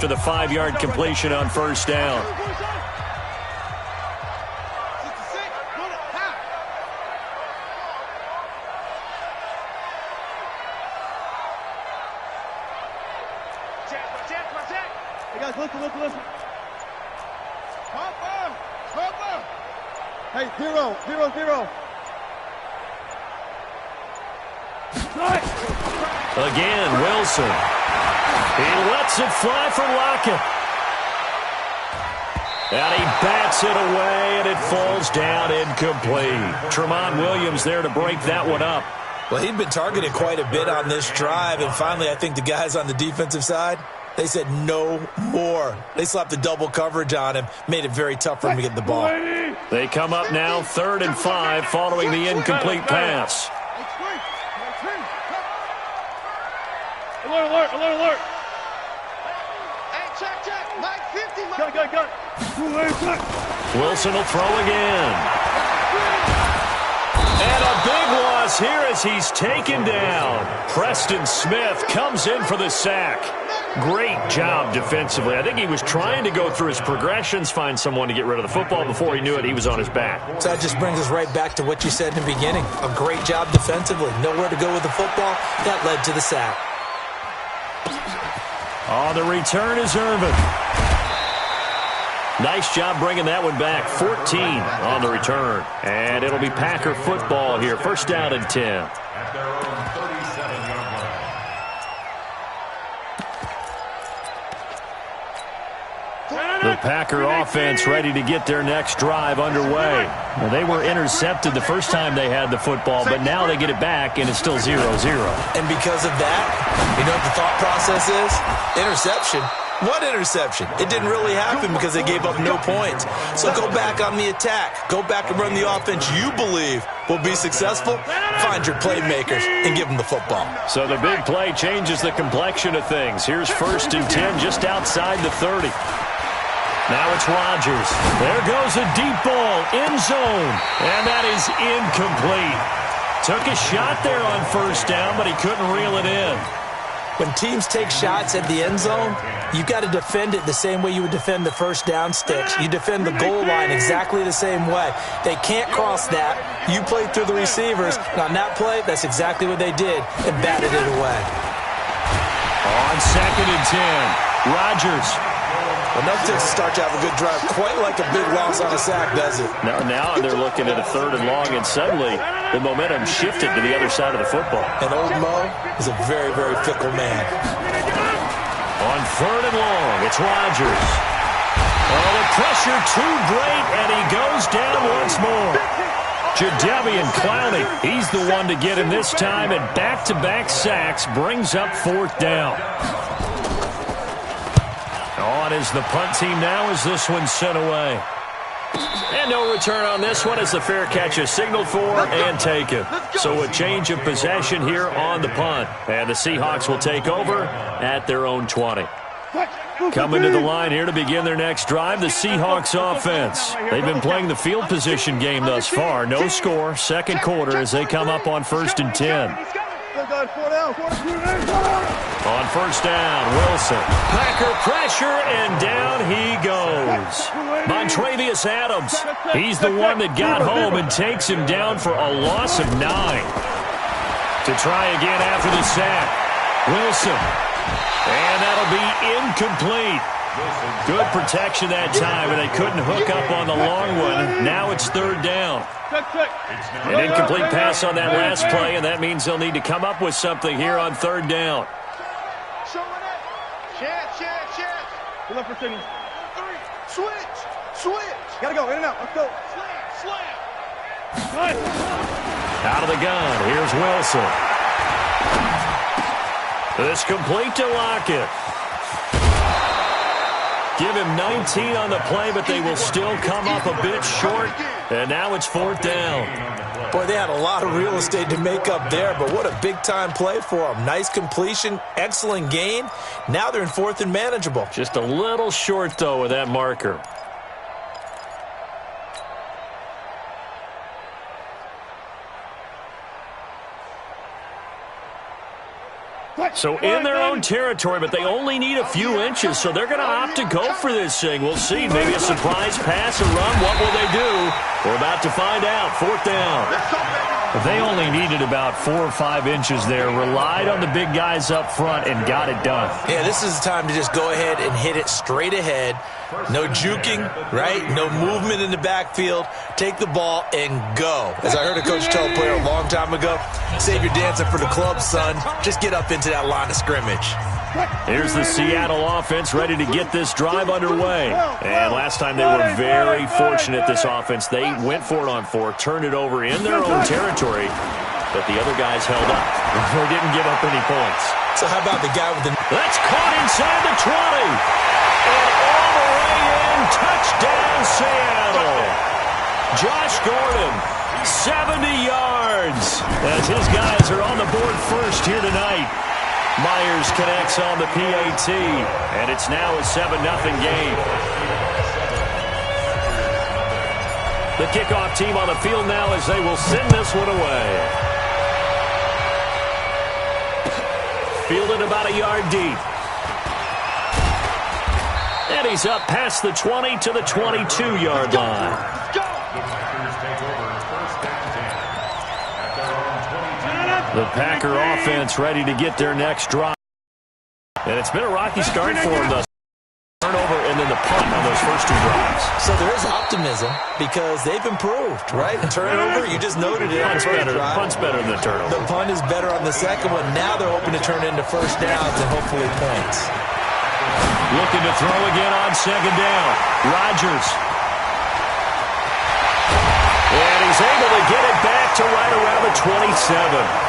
to the 5-yard completion on first down. Hey guys, listen. Cover. Hey, 0. Again, Wilson. He lets it fly for Lockett. And he bats it away, and it falls down incomplete. Tramon Williams there to break that one up. Well, he'd been targeted quite a bit on this drive, and finally I think the guys on the defensive side, they said no more. They slapped the double coverage on him, made it very tough for him to get the ball. They come up now 3rd and 5 following the incomplete pass. Alert. Hey, check. Mike 50, Mike. Go. Wilson will throw again. And a big loss here as he's taken down. Preston Smith comes in for the sack. Great job defensively. I think he was trying to go through his progressions, find someone to get rid of the football. Before he knew it, he was on his back. So that just brings us right back to what you said in the beginning. A great job defensively. Nowhere to go with the football. That led to the sack. On the return is Irvin. Nice job bringing that one back. 14 on the return. And it'll be Packer football here. First down and 10. The Packer offense ready to get their next drive underway. Well, they were intercepted the first time they had the football, but now they get it back, and it's still 0-0. And because of that, you know what the thought process is? Interception. What interception? It didn't really happen because they gave up no points. So go back on the attack. Go back and run the offense you believe will be successful. Find your playmakers and give them the football. So the big play changes the complexion of things. Here's 1st and 10 just outside the 30. Now it's Rodgers. There goes a deep ball, end zone, and that is incomplete. Took a shot there on first down, but he couldn't reel it in. When teams take shots at the end zone, you've got to defend it the same way you would defend the first down sticks. You defend the goal line exactly the same way. They can't cross that. You play through the receivers. And on that play, that's exactly what they did and batted it away. On 2nd and 10, Rodgers. Enough to start to have a good drive, quite like a big loss on a sack, does it? Now they're looking at a 3rd and long, and suddenly the momentum shifted to the other side of the football. And old Mo is a very, very fickle man. On 3rd and long, it's Rodgers. Oh, the pressure too great, and he goes down once more. Jadeveon Clowney, he's the one to get him this time, and back-to-back sacks brings up 4th down. On is the punt team now as this one's sent away. And no return on this one as the fair catch is signaled for and taken. So a change of possession here on the punt. And the Seahawks will take over at their own 20. Coming to the line here to begin their next drive, the Seahawks offense. They've been playing the field position game thus far. No score, 2nd quarter as they come up on 1st and 10. On first down, Wilson. Packer pressure, and down he goes. Montravius Adams. He's the one that got home and takes him down for a loss of 9. To try again after the sack. Wilson. And that'll be incomplete. Good protection that time, and they couldn't hook up on the long one. Now it's 3rd down. An incomplete pass on that last play, and that means they'll need to come up with something here on 3rd down. Pull up for Sidney. Switch. Gotta go, in and out. Let's go. Slam. Out of the gun, here's Wilson. This complete to Lockett. Give him 19 on the play, but they will still come up a bit short. And now it's 4th down. Boy, they had a lot of real estate to make up there, but what a big-time play for them. Nice completion, excellent gain. Now they're in 4th and manageable. Just a little short, though, with that marker. So in their own territory, but they only need a few inches, so they're going to opt to go for this thing. We'll see. Maybe a surprise pass or run. What will they do? We're about to find out. 4th down. They only needed about 4 or 5 inches there, relied on the big guys up front, and got it done. Yeah, this is the time to just go ahead and hit it straight ahead. No juking, right? No movement in the backfield. Take the ball and go. As I heard a coach tell a player a long time ago, save your dancing for the club, son. Just get up into that line of scrimmage. Here's the Seattle offense ready to get this drive underway. And last time they were very fortunate, this offense. They went for it on 4, turned it over in their own territory, but the other guys held up. They didn't give up any points. So how about the guy with the... That's caught inside the 20. And all the way in. Touchdown, Seattle. Josh Gordon, 70 yards. As his guys are on the board first here tonight. Myers connects on the PAT, and it's now a 7-0 game. The kickoff team on the field now as they will send this one away. Fielded about a yard deep. And he's up past the 20 to the 22-yard line. The Packer offense ready to get their next drive. And it's been a rocky start for them thus. Turnover and then the punt on those first 2 drives. So there is optimism because they've improved, right? Turnover, you just noted it on the first drive. Punt's better than the turnover. The punt is better on the second one. Now they're hoping to turn into first downs and hopefully points. Looking to throw again on 2nd down. Rodgers. And he's able to get it back to right around the 27.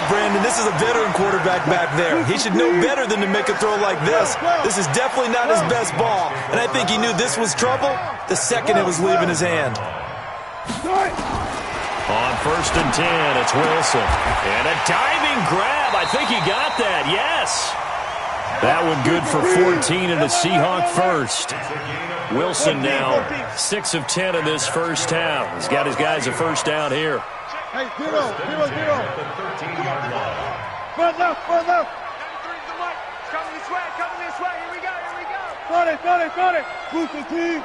Brandon, this is a veteran quarterback back there. He should know better than to make a throw like this. This is definitely not his best ball. And I think he knew this was trouble the second it was leaving his hand. On 1st and 10, it's Wilson. And a diving grab. I think he got that. Yes. That one good for 14 and a Seahawk first. Wilson now 6 of 10 in this first half. He's got his guys a first down here. Hey, 0, 0, 0. Front left, front left. 93's the mic. It's coming this way, coming this way. Here we go, here we go. Got it. Booster team.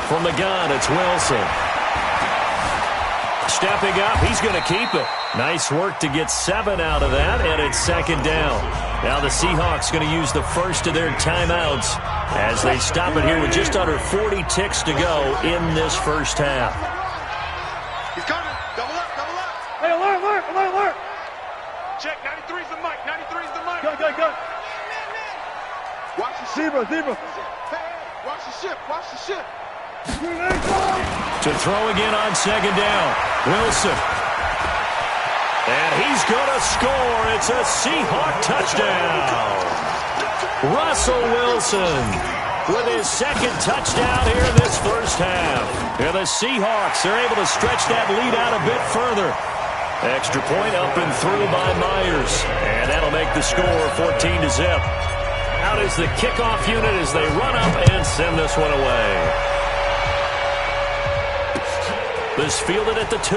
From the gun, it's Wilson. Stepping up, he's going to keep it. Nice work to get 7 out of that, and it's 2nd down. Now the Seahawks going to use the first of their timeouts as they stop it here with just under 40 ticks to go in this first half. He's coming. Double up. Hey, alert. Check, 93's the mic. Gun. Watch the zebra. Hey, watch the ship. To throw again on 2nd down. Wilson. And he's going to score. It's a Seahawk touchdown. Russell Wilson with his 2nd touchdown here in this first half. Here the Seahawks are able to stretch that lead out a bit further. Extra point up and through by Myers. And that'll make the score 14-0. Out is the kickoff unit as they run up and send this one away. This fielded at the 2.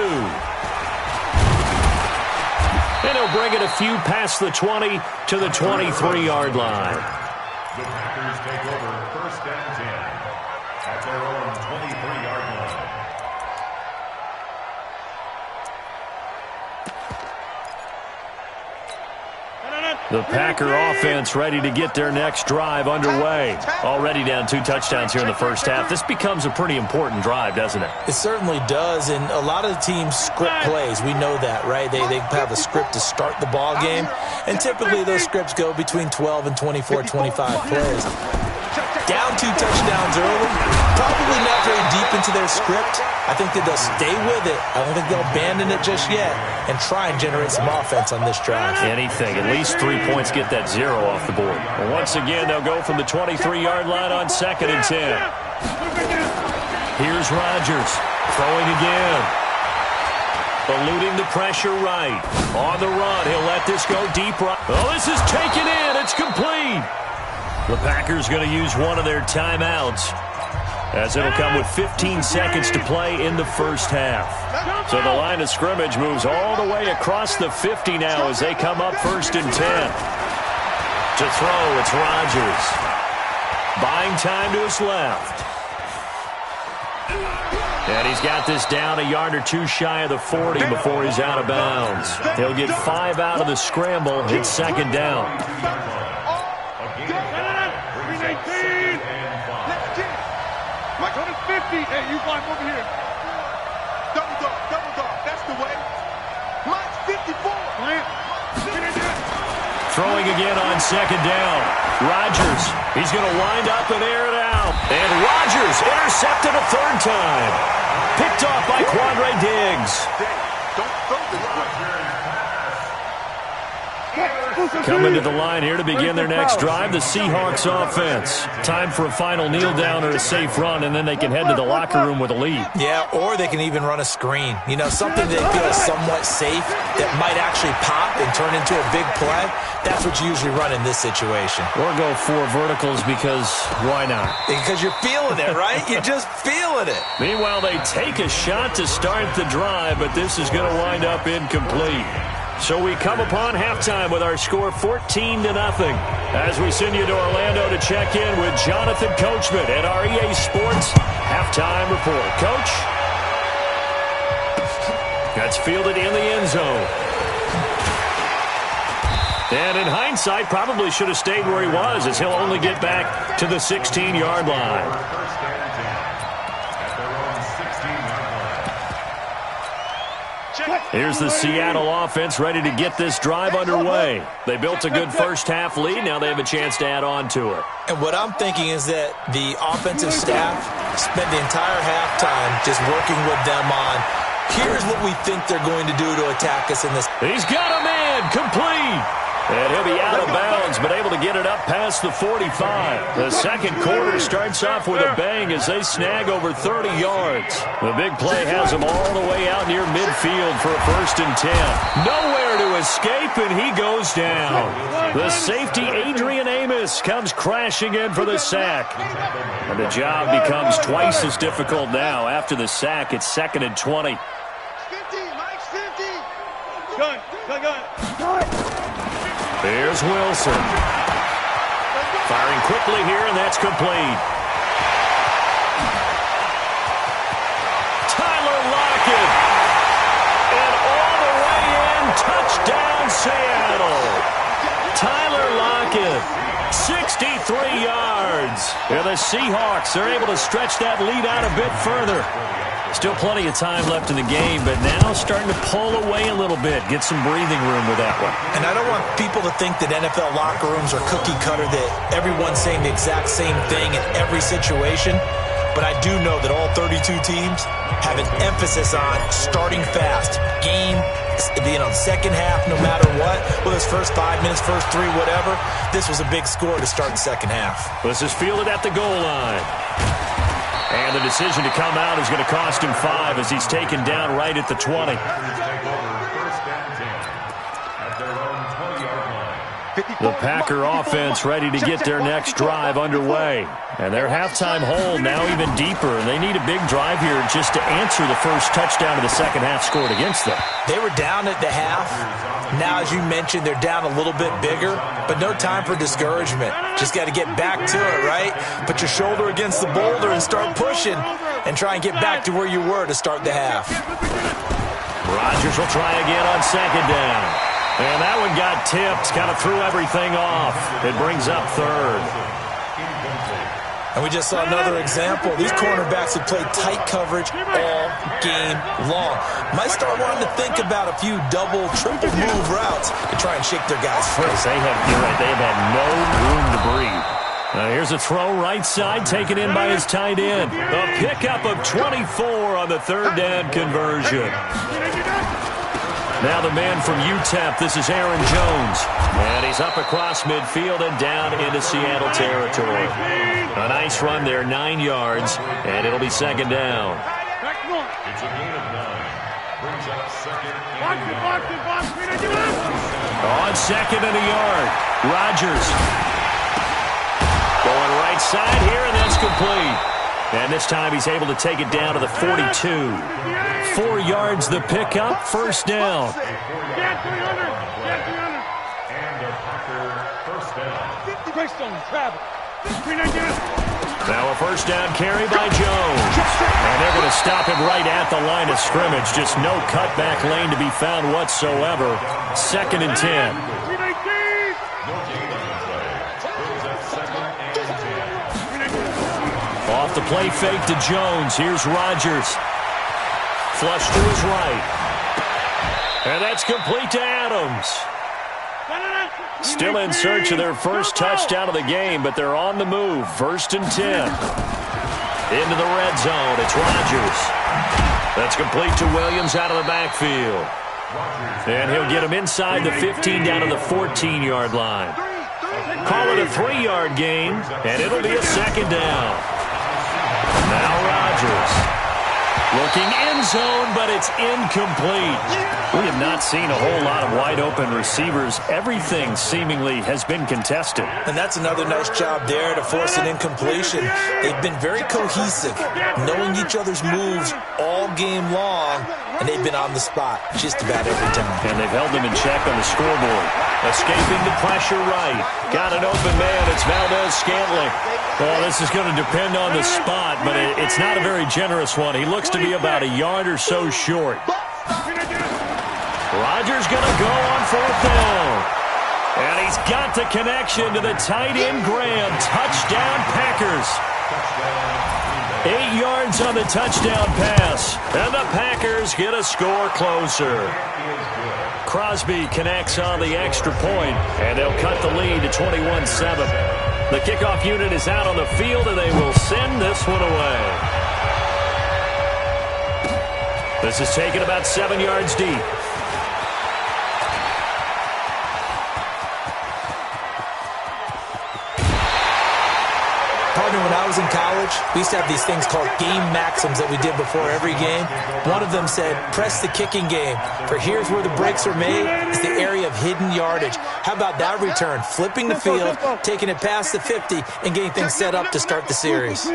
And he'll bring it a few past the 20 to the 23-yard line. The Packers take over 1st and 10 at their own 23-yard line. The Packer offense ready to get their next drive underway. Already down 2 touchdowns here in the first half. This becomes a pretty important drive, doesn't it? It certainly does, and a lot of the teams script plays. We know that, right? They have a script to start the ball game, and typically those scripts go between 12 and 24, 25 plays. Down 2 touchdowns early, probably not very deep into their script. I think that they'll stay with it. I don't think they'll abandon it just yet and try and generate some offense on this drive. Anything. At least 3 points get that 0 off the board. Well, once again, they'll go from the 23-yard line on 2nd and 10. Here's Rodgers throwing again. Eluding the pressure right. On the run, he'll let this go deep right. Oh, this is taken in. It's complete. The Packers going to use one of their timeouts as it'll come with 15 seconds to play in the first half. So the line of scrimmage moves all the way across the 50 now as they come up 1st and 10. To throw, it's Rodgers. Buying time to his left. And he's got this down a yard or two shy of the 40 before he's out of bounds. He'll get 5 out of the scramble. It's 2nd down. Mike on his 50. Hey, you block over here. Double dog. That's the way. Mike's 54. Throwing again on 2nd down. Rodgers, he's going to wind up and air it out. And Rodgers intercepted a 3rd time. Picked off by Quandre Diggs. Don't throw the Coming to the line here to begin their next drive, the Seahawks offense. Time for a final kneel down or a safe run, and then they can head to the locker room with a lead. Yeah, or they can even run a screen. You know, something that feels somewhat safe that might actually pop and turn into a big play. That's what you usually run in this situation. Or go 4 verticals because why not? Because you're feeling it, right? You're just feeling it. Meanwhile, they take a shot to start the drive, but this is going to wind up incomplete. So we come upon halftime with our score 14-0 as we send you to Orlando to check in with Jonathan Coachman at our EA Sports Halftime Report. Coach? That's fielded in the end zone. And in hindsight, probably should have stayed where he was as he'll only get back to the 16-yard line. Here's the Seattle offense ready to get this drive underway. They built a good first-half lead. Now they have a chance to add on to it. And what I'm thinking is that the offensive staff spent the entire halftime just working with them on, here's what we think they're going to do to attack us in this. He's got a man complete. And he'll be out of bounds, but able to get it up past the 45. The second quarter starts off with a bang as they snag over 30 yards. The big play has them all the way out near midfield for a 1st and 10. Nowhere to escape, and he goes down. The safety, Adrian Amos, comes crashing in for the sack. And the job becomes twice as difficult now. After the sack, it's 2nd and 20. 50, Mike's 50. Gun. Here's Wilson. Firing quickly here, and that's complete. Tyler Lockett. And all the way in, touchdown Seattle. Tyler Lockett, 63 yards. And the Seahawks are able to stretch that lead out a bit further. Still plenty of time left in the game, but now starting to pull away a little bit. Get some breathing room with that one. And I don't want people to think that NFL locker rooms are cookie cutter, that everyone's saying the exact same thing in every situation. But I do know that all 32 teams have an emphasis on starting fast. Game, second half, no matter what. Whether it's first 5 minutes, first 3, whatever. This was a big score to start the second half. This is fielded at the goal line. And the decision to come out is going to cost him 5 as he's taken down right at the 20. The Packer offense ready to get their next drive underway. And their halftime hole now even deeper. And they need a big drive here just to answer the first touchdown of the second half scored against them. They were down at the half. Now, as you mentioned, they're down a little bit bigger, but no time for discouragement. Just got to get back to it, right? Put your shoulder against the boulder and start pushing and try and get back to where you were to start the half. Rodgers will try again on 2nd down. And that one got tipped, kind of threw everything off. It brings up 3rd. And we just saw another example. These cornerbacks have played tight coverage all game long. Might start wanting to think about a few double, triple move routes to try and shake their guys free. You're right, they have had no room to breathe. Here's a throw right side, taken in by his tight end. A pickup of 24 on the 3rd down conversion. Now the man from UTEP, this is Aaron Jones. And he's up across midfield and down into Seattle territory. A nice run there, 9 yards, and it'll be 2nd down. It's a gain of 9. Brings up 2nd and 9. On 2nd and a yard, Rodgers. Going right side here, and that's complete. And this time he's able to take it down to the 42. 4 yards the pickup, first down. And the Packer first down. Now a first down carry by Jones. And they're going to stop him right at the line of scrimmage. Just no cutback lane to be found whatsoever. 2nd and 10. Off the play fake to Jones. Here's Rodgers. Flush to his right. And that's complete to Adams. Still in search of their first touchdown of the game, but they're on the move. 1st and 10. Into the red zone. It's Rodgers. That's complete to Williams out of the backfield. And he'll get him inside the 15 down to the 14-yard line. Call it a 3-yard gain, and it'll be a 2nd down. Now Rodgers. Looking end zone, but it's incomplete. We have not seen a whole lot of wide-open receivers. Everything seemingly has been contested. And that's another nice job there to force an incompletion. They've been very cohesive, knowing each other's moves all game long, and they've been on the spot just about every time. And they've held them in check on the scoreboard. Escaping the pressure right. Got an open man. It's Valdez-Scantling. Well, this is going to depend on the spot, but it's not a very generous one. He looks to be about a yard or so short. Rodgers going to go on 4th down. And he's got the connection to the tight end Graham. Touchdown Packers. 8 yards on the touchdown pass. And the Packers get a score closer. Crosby connects on the extra point, and they'll cut the lead to 21-7. The kickoff unit is out on the field, and they will send this one away. This is taken about 7 yards deep. Partner, when I was in college, we used to have these things called game maxims that we did before every game. One of them said, press the kicking game, for here's where the breaks are made. It's the area of hidden yardage. How about that return? Flipping the field, taking it past the 50, and getting things set up to start the series.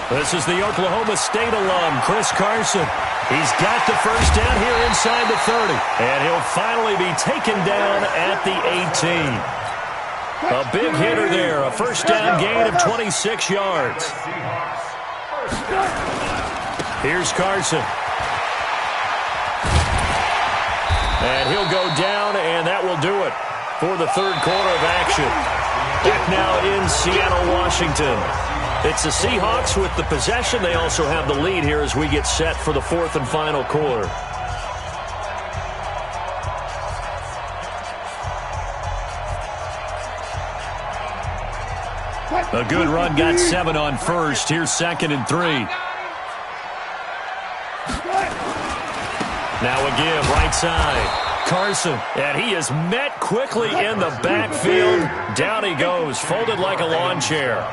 This is the Oklahoma State alum, Chris Carson. He's got the first down here inside the 30, and he'll finally be taken down at the 18. A big hitter there, a first down gain of 26 yards. Here's Carson. And he'll go down, and that will do it for the 3rd quarter of action. Back now in Seattle, Washington. It's the Seahawks with the possession. They also have the lead here as we get set for the 4th and final quarter. A good run, got 7 on first. Here's 2nd and 3. Now a give, right side. Carson, and he is met quickly in the backfield. Down he goes, folded like a lawn chair.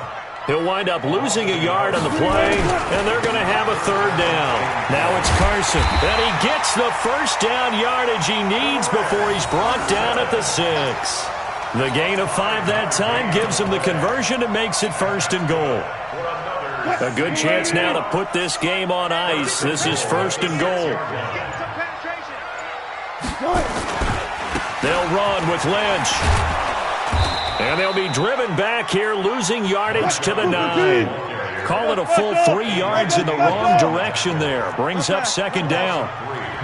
He'll wind up losing a yard on the play, and they're going to have a 3rd down. Now it's Carson, and he gets the first down yardage he needs before he's brought down at the 6. The gain of 5 that time gives him the conversion and makes it 1st and goal. A good chance now to put this game on ice. This is 1st and goal. They'll run with Lynch. And they'll be driven back here, losing yardage to the 9. Call it a full 3 yards in the wrong direction there. Brings up 2nd down.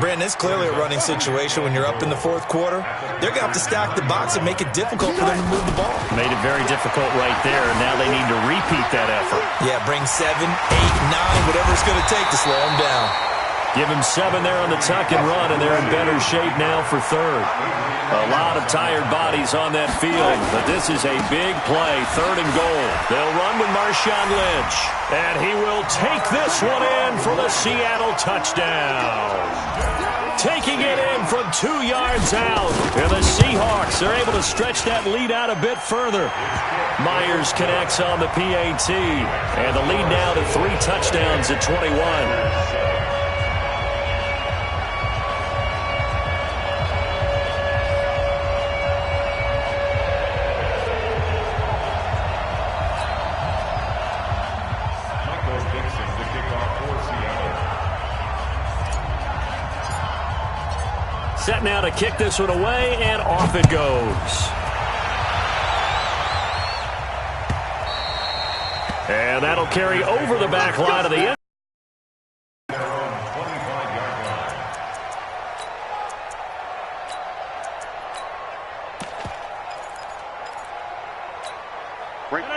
Brandon, it's clearly a running situation when you're up in the 4th quarter. They're going to have to stack the box and make it difficult for them to move the ball. Made it very difficult right there, and now they need to repeat that effort. Yeah, bring 7, 8, 9, whatever it's going to take to slow them down. Give him 7 there on the tuck and run, and they're in better shape now for 3rd. A lot of tired bodies on that field, but this is a big play, 3rd and goal. They'll run with Marshawn Lynch, and he will take this one in for the Seattle touchdown. Taking it in from 2 yards out, and the Seahawks are able to stretch that lead out a bit further. Myers connects on the PAT, and the lead now to 3 touchdowns at 21. Set now to kick this one away, and off it goes. And that'll carry over the back line of the end.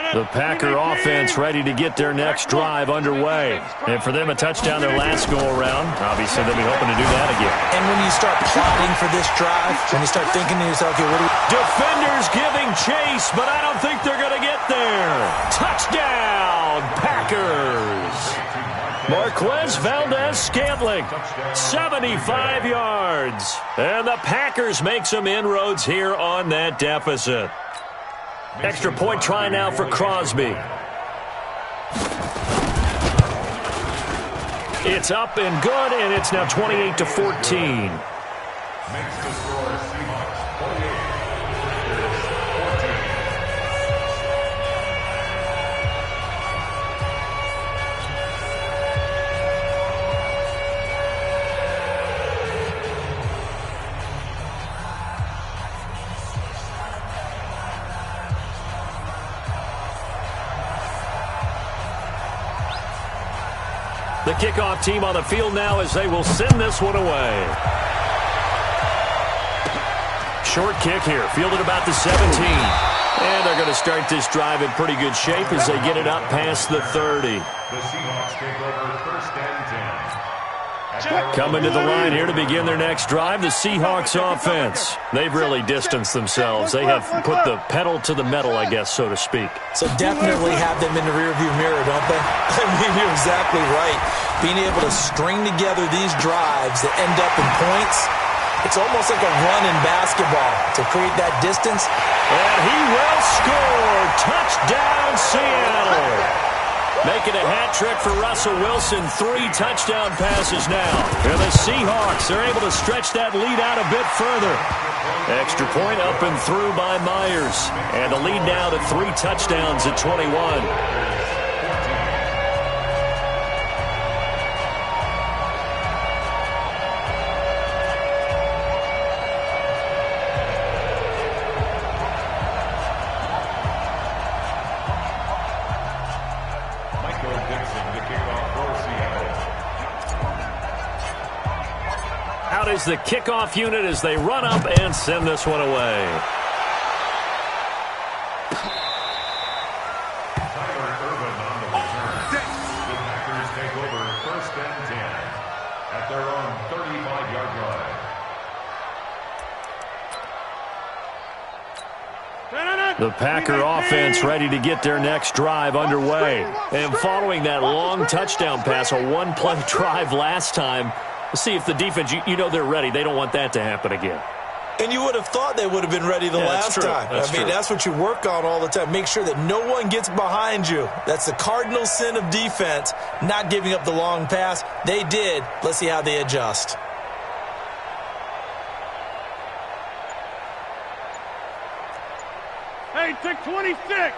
The Packer offense ready to get their next drive underway. And for them, a touchdown their last go-around. Obviously, they'll be hoping to do that again. And when you start plotting for this drive, when you start thinking to yourself, okay, what do we... Defenders giving chase, but I don't think they're going to get there. Touchdown, Packers. Marquez Valdez-Scantling, 75 yards. And the Packers make some inroads here on that deficit. Extra point try now for Crosby. It's up and good, and it's now 28-14. Makes the score Seahawks 48, Packers 14. The kickoff team on the field now as they will send this one away. Short kick here, fielded about the 17. And they're going to start this drive in pretty good shape as they get it up past the 30. The Seahawks take over first and 10. Coming to the line here to begin their next drive, the Seahawks offense. They've really distanced themselves. They have put the pedal to the metal, I guess, so to speak. So definitely have them in the rearview mirror, don't they? I mean, you're exactly right. Being able to string together these drives that end up in points, it's almost like a run in basketball to create that distance. And he will score. Touchdown, Seattle. Making a hat trick for Russell Wilson. 3 touchdown passes now. And the Seahawks are able to stretch that lead out a bit further. Extra point up and through by Myers. And the lead now to 3 touchdowns at 21. Is the kickoff unit as they run up and send this one away. Tyler Ervin on the return. The Packers take over first and 10 at their own 35-yard line. The Packer offense ready to get their next drive underway. And following that long touchdown pass, a one-play drive last time, see if the defense, you know they're ready. They don't want that to happen again. And you would have thought they would have been ready the last time. That's what you work on all the time. Make sure that no one gets behind you. That's the cardinal sin of defense, not giving up the long pass. They did. Let's see how they adjust. Hey, take 26.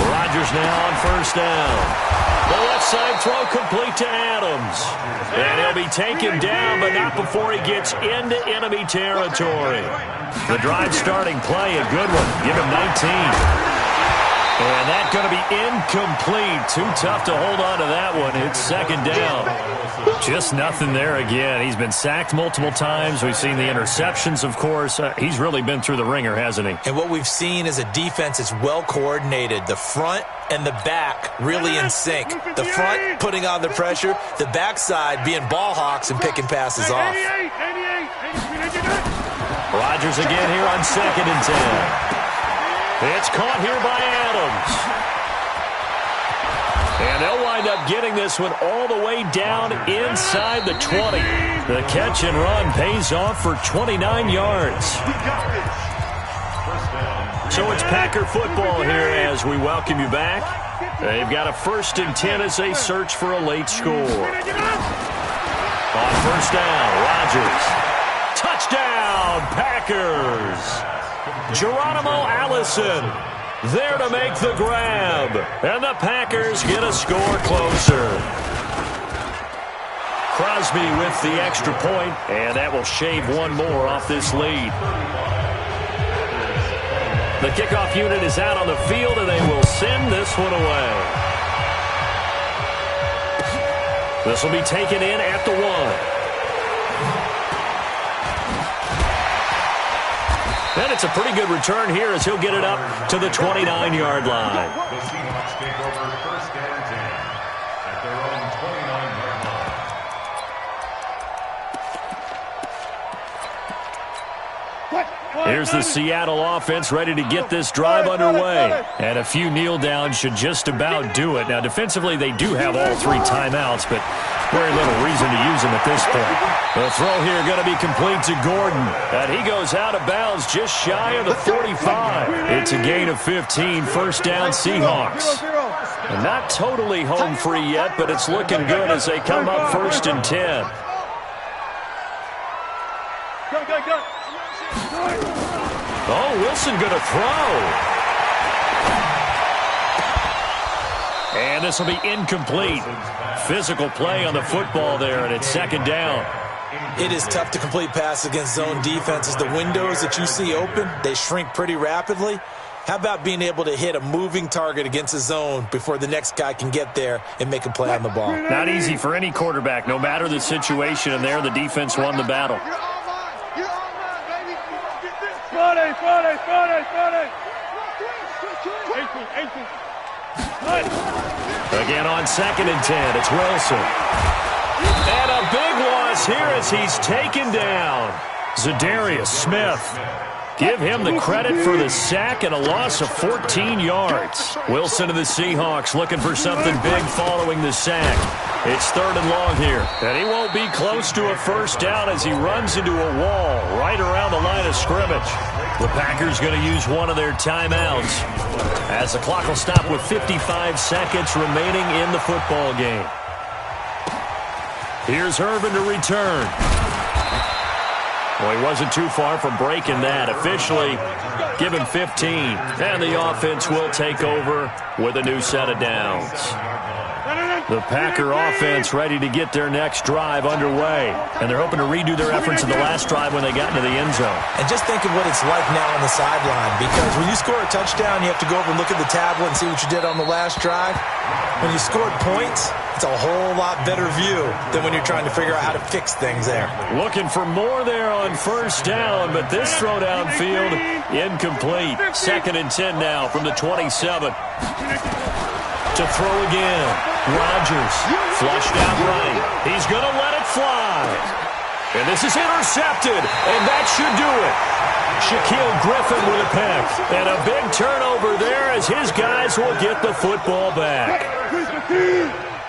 Rodgers now on first down. The left side throw complete to Adams. And he'll be taken down, but not before he gets into enemy territory. The drive starting play, a good one. Give him 19. And that's going to be incomplete. Too tough to hold on to that one. It's second down. Just nothing there again. He's been sacked multiple times. We've seen the interceptions, of course. He's really been through the ringer, hasn't he? And what we've seen is a defense that's well coordinated. The front and the back really in sync. The front putting on the pressure. The backside being ball hawks and picking passes off. Rodgers again here on second and 10. It's caught here by Adams. And they'll wind up getting this one all the way down inside the 20. The catch and run pays off for 29 yards. So it's Packer football here as we welcome you back. They've got a 1st and 10 as they search for a late score. On first down, Rodgers. Touchdown, Packers. Geronimo Allison there to make the grab. And the Packers get a score closer. Crosby with the extra point, and that will shave one more off this lead. The kickoff unit is out on the field, and they will send this one away. This will be taken in at the 1. And it's a pretty good return here as he'll get it up to the 29-yard line. The Seahawks take over 1st and 10 at their own 29-yard line. Here's the Seattle offense ready to get this drive underway. And a few kneel downs should just about do it. Now, defensively, they do have all 3 timeouts, but very little reason to use them at this point. The throw here going to be complete to Gordon. And he goes out of bounds just shy of the 45. It's a gain of 15, 1st down Seahawks. And not totally home free yet, but it's looking good as they come up 1st and 10. Oh, Wilson going to throw. And this will be incomplete. Physical play on the football there, and it's 2nd down. It is tough to complete passes against zone defenses. The windows that you see open, they shrink pretty rapidly. How about being able to hit a moving target against a zone before the next guy can get there and make a play on the ball? Not easy for any quarterback, no matter the situation, and there the defense won the battle. Again on 2nd and 10, it's Wilson. And a big loss here as he's taken down. Za'Darius Smith. Give him the credit for the sack and a loss of 14 yards. Wilson and the Seahawks looking for something big following the sack. It's 3rd and long here. And he won't be close to a 1st down as he runs into a wall right around the line of scrimmage. The Packers going to use one of their timeouts as the clock will stop with 55 seconds remaining in the football game. Here's Irvin to return. Well, he wasn't too far from breaking that. Officially, give him 15. And the offense will take over with a new set of downs. The Packer offense ready to get their next drive underway. And they're hoping to redo their efforts in the last drive when they got into the end zone. And just think of what it's like now on the sideline, because when you score a touchdown, you have to go over and look at the tablet and see what you did on the last drive. When you scored points, it's a whole lot better view than when you're trying to figure out how to fix things there. Looking for more there on 1st down, but this throw downfield incomplete. 2nd and 10 now from the 27. To throw again. Rodgers flushed out right. He's going to let it fly. And this is intercepted, and that should do it. Shaquille Griffin with a pick. And a big turnover there as his guys will get the football back.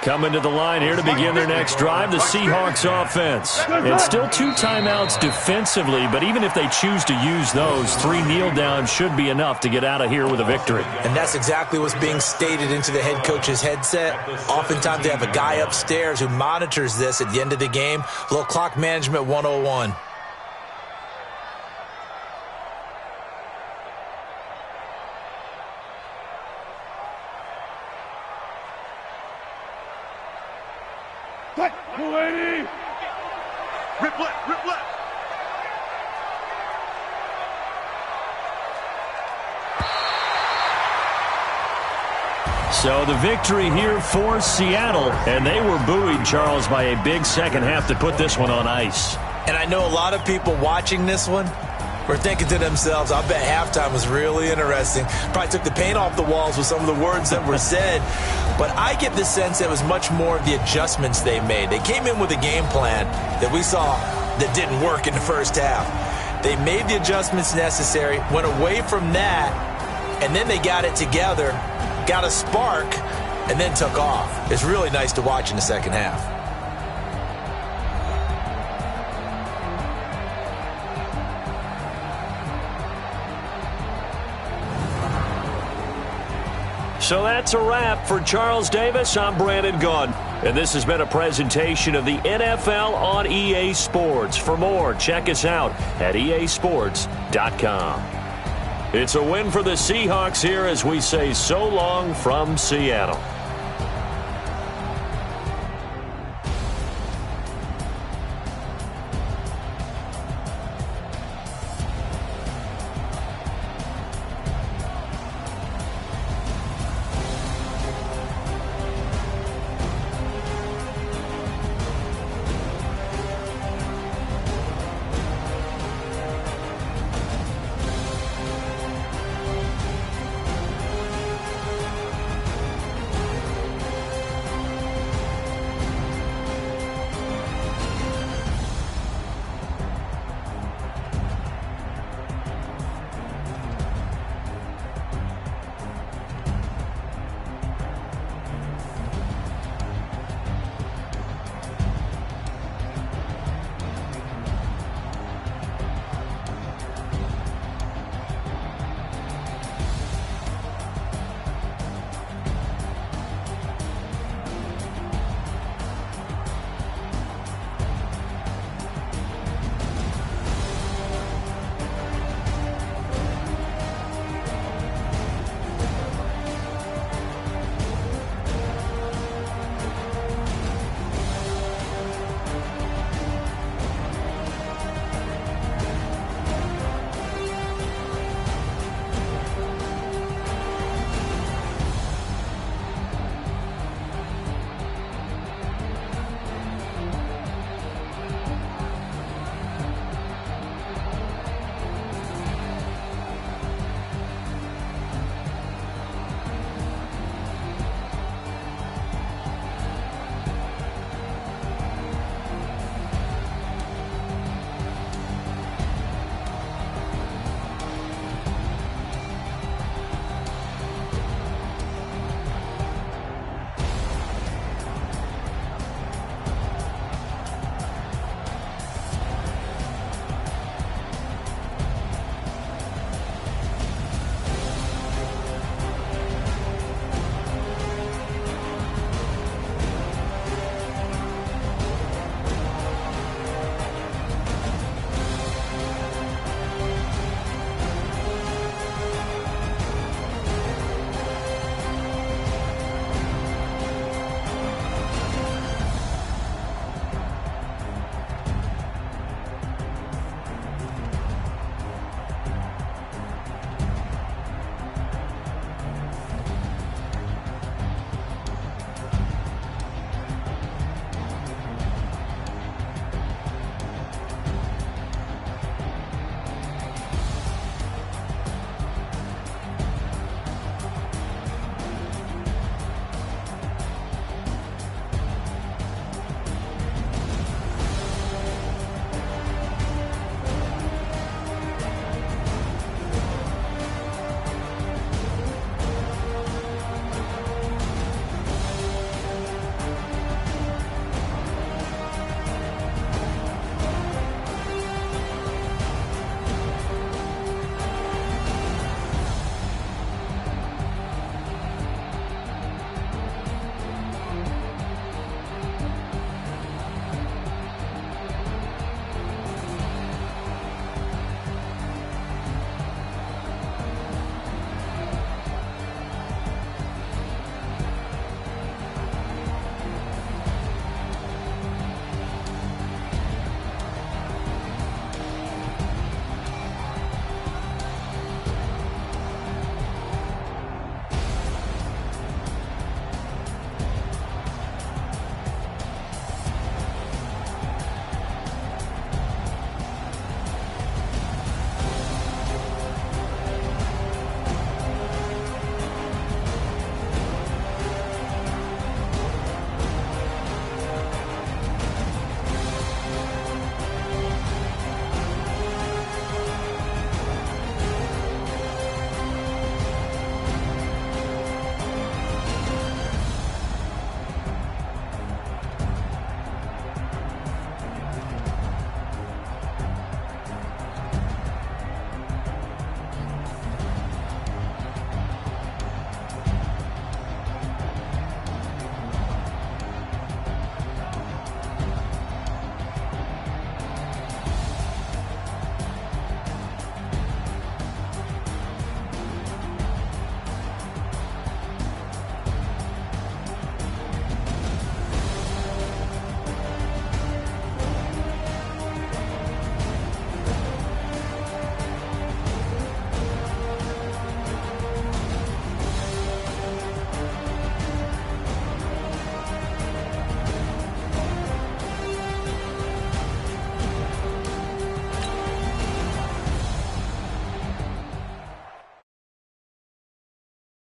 Coming to the line here to begin their next drive, the Seahawks offense. And still 2 timeouts defensively, but even if they choose to use those, 3 kneel downs should be enough to get out of here with a victory. And that's exactly what's being stated into the head coach's headset. Oftentimes they have a guy upstairs who monitors this at the end of the game. A little clock management 101. Rip left, rip left. So the victory here for Seattle, and they were buoyed, Charles, by a big second half to put this one on ice. And I know a lot of people watching this one were thinking to themselves, I bet halftime was really interesting. Probably took the paint off the walls with some of the words that were said. But I get the sense that it was much more of the adjustments they made. They came in with a game plan that we saw that didn't work in the first half. They made the adjustments necessary, went away from that, and then they got it together, got a spark, and then took off. It's really nice to watch in the second half. So that's a wrap for Charles Davis. I'm Brandon Gunn, and this has been a presentation of the NFL on EA Sports. For more, check us out at easports.com. It's a win for the Seahawks here as we say so long from Seattle.